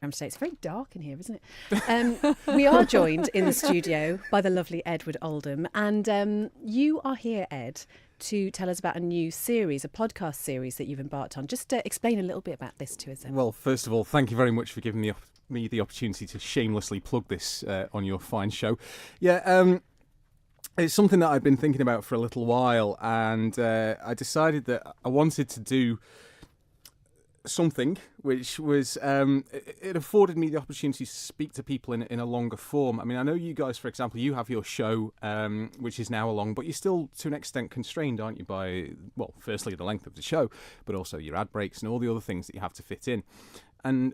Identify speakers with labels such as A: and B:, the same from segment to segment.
A: programme today. It's very dark in here, isn't it? We are joined in the studio by the lovely Edward Oldham. And you are here, Ed, to tell us about a new series, a podcast series that you've embarked on. Just explain a little bit about this to us. Then.
B: Well, first of all, thank you very much for giving me the opportunity to shamelessly plug this on your fine show. Yeah, it's something that I've been thinking about for a little while, and I decided that I wanted to do something which was it afforded me the opportunity to speak to people in a longer form. I mean, I know you guys, for example, you have your show which is now long, but you're still to an extent constrained, aren't you, by, well, firstly the length of the show, but also your ad breaks and all the other things that you have to fit in. And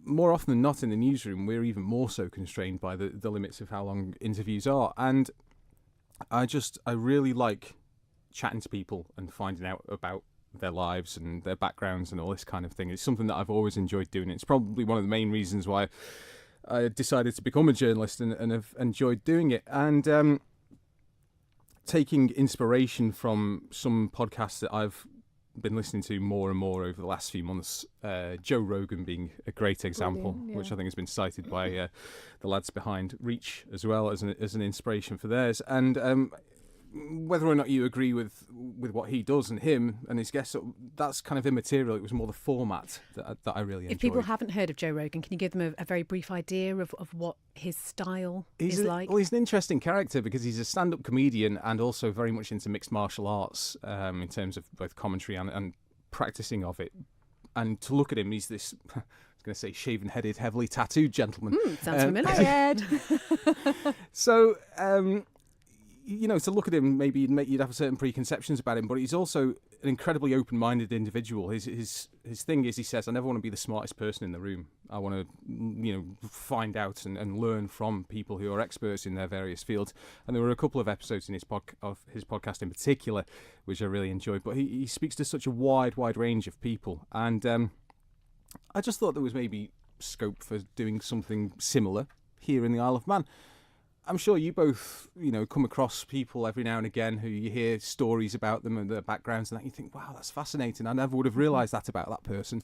B: more often than not in the newsroom, we're even more so constrained by the limits of how long interviews are. And I really like chatting to people and finding out about their lives and their backgrounds and all this kind of thing. It's something that I've always enjoyed doing. It's probably one of the main reasons why I decided to become a journalist and have enjoyed doing it. And taking inspiration from some podcasts that I've been listening to more and more over the last few months, Joe Rogan being a great example, which I think has been cited by the lads behind Reach as well as an inspiration for theirs. And whether or not you agree with what he does and him and his guests, that's kind of immaterial. It was more the format that I really enjoyed.
A: If people haven't heard of Joe Rogan, can you give them a very brief idea of what his style is like?
B: Well, he's an interesting character because he's a stand-up comedian and also very much into mixed martial arts in terms of both commentary and practicing of it. And to look at him, he's this... I was going to say shaven-headed, heavily tattooed gentleman.
A: Sounds familiar. Hi, Ed.
B: So... to look at him, maybe you'd have certain preconceptions about him, but he's also an incredibly open-minded individual. His thing is, he says, I never want to be the smartest person in the room. I want to, find out and learn from people who are experts in their various fields. And there were a couple of episodes in his podcast in particular, which I really enjoyed. But he speaks to such a wide range of people. And I just thought there was maybe scope for doing something similar here in the Isle of Man. I'm sure you both, come across people every now and again who you hear stories about them and their backgrounds and that you think, wow, that's fascinating. I never would have realised that about that person.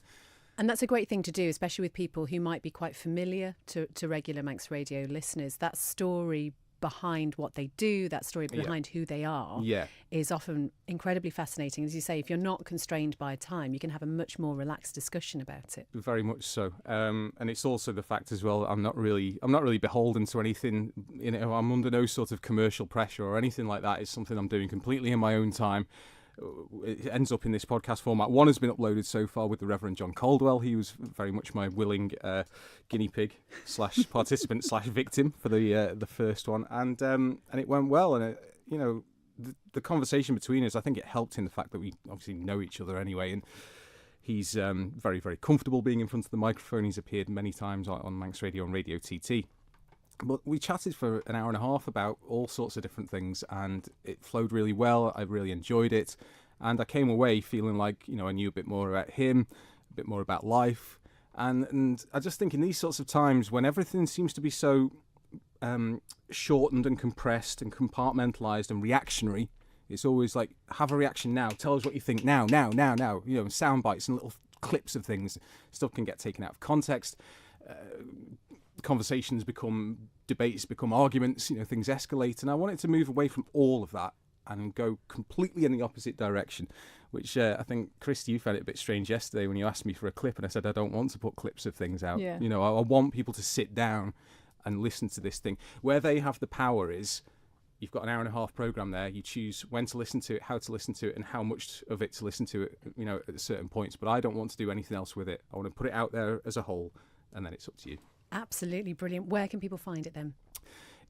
A: And that's a great thing to do, especially with people who might be quite familiar to regular Manx Radio listeners. That story behind what they do, that story behind who they are, is often incredibly fascinating. As you say, if you're not constrained by time, you can have a much more relaxed discussion about it.
B: Very much so. And it's also the fact as well, I'm not really beholden to anything. I'm under no sort of commercial pressure or anything like that. It's something I'm doing completely in my own time. It ends up in this podcast format. One has been uploaded so far with the Reverend John Coldwell. He was very much my willing guinea pig / participant / victim for the first one, and it went well. And the conversation between us, I think it helped in the fact that we obviously know each other anyway, and he's very comfortable being in front of the microphone. He's appeared many times on Manx Radio and Radio TT. But we chatted for an hour and a half about all sorts of different things, and it flowed really well. I really enjoyed it. And I came away feeling like, I knew a bit more about him, a bit more about life. And I just think in these sorts of times when everything seems to be so shortened and compressed and compartmentalised and reactionary, it's always like, have a reaction now. Tell us what you think now. Sound bites and little clips of things. Stuff can get taken out of context. Conversations become debates, become arguments, things escalate, and I wanted to move away from all of that and go completely in the opposite direction, which I think, Christy, you found it a bit strange yesterday when you asked me for a clip and I said I don't want to put clips of things out. I want people to sit down and listen to this thing. Where they have the power is, you've got an hour and a half programme there, you choose when to listen to it, how to listen to it, and how much of it to listen to it, at certain points, but I don't want to do anything else with it. I want to put it out there as a whole, and then it's up to you.
A: Absolutely brilliant. Where can people find it then?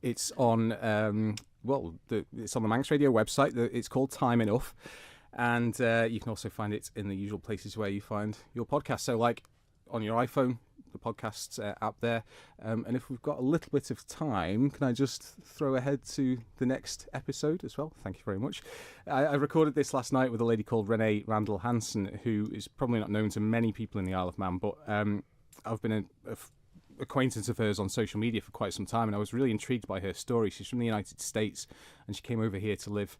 B: It's on it's on the Manx Radio website. It's called Time Enough, and you can also find it in the usual places where you find your podcast. So, like on your iPhone, the podcasts app there. And if we've got a little bit of time, can I just throw ahead to the next episode as well? Thank you very much. I recorded this last night with a lady called Renee Randall Hansen, who is probably not known to many people in the Isle of Man, but I've been a acquaintance of hers on social media for quite some time, and I was really intrigued by her story. She's from the United States, and she came over here to live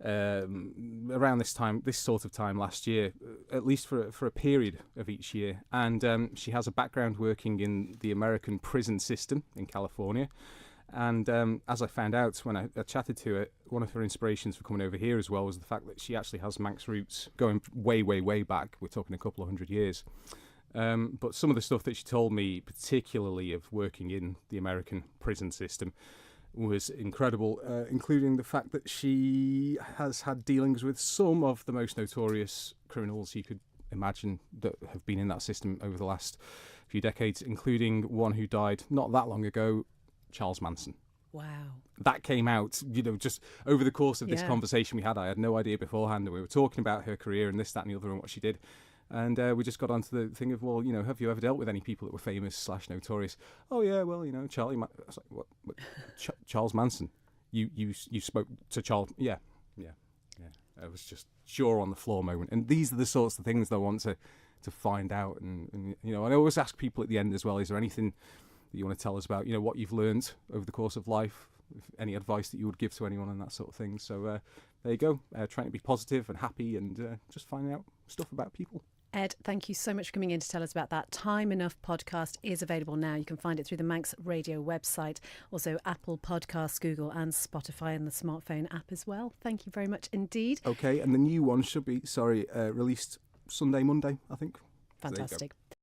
B: around this sort of time last year, at least for a period of each year. And she has a background working in the American prison system in California. And as I found out when I chatted to her, one of her inspirations for coming over here as well was the fact that she actually has Manx roots going way, way, way back. We're talking a couple of hundred years. But some of the stuff that she told me, particularly of working in the American prison system, was incredible, including the fact that she has had dealings with some of the most notorious criminals you could imagine that have been in that system over the last few decades, including one who died not that long ago, Charles Manson.
A: Wow.
B: That came out, just over the course of this conversation we had. I had no idea beforehand, and we were talking about her career and this, that, and the other, and what she did. And we just got onto the thing of, well, have you ever dealt with any people that were famous / notorious? Oh yeah, well, Charlie. I was like, what? Charles Manson. You spoke to Charles? Yeah. It was just jaw on the floor moment. And these are the sorts of things that I want to find out. And I always ask people at the end as well: is there anything that you want to tell us about? What you've learned over the course of life? Any advice that you would give to anyone and that sort of thing. So there you go. Trying to be positive and happy and just finding out stuff about people.
A: Ed, thank you so much for coming in to tell us about that. Time Enough podcast is available now. You can find it through the Manx Radio website, also Apple Podcasts, Google and Spotify, and the smartphone app as well. Thank you very much indeed.
B: Okay, and the new one should be, released Monday, I think.
A: Fantastic.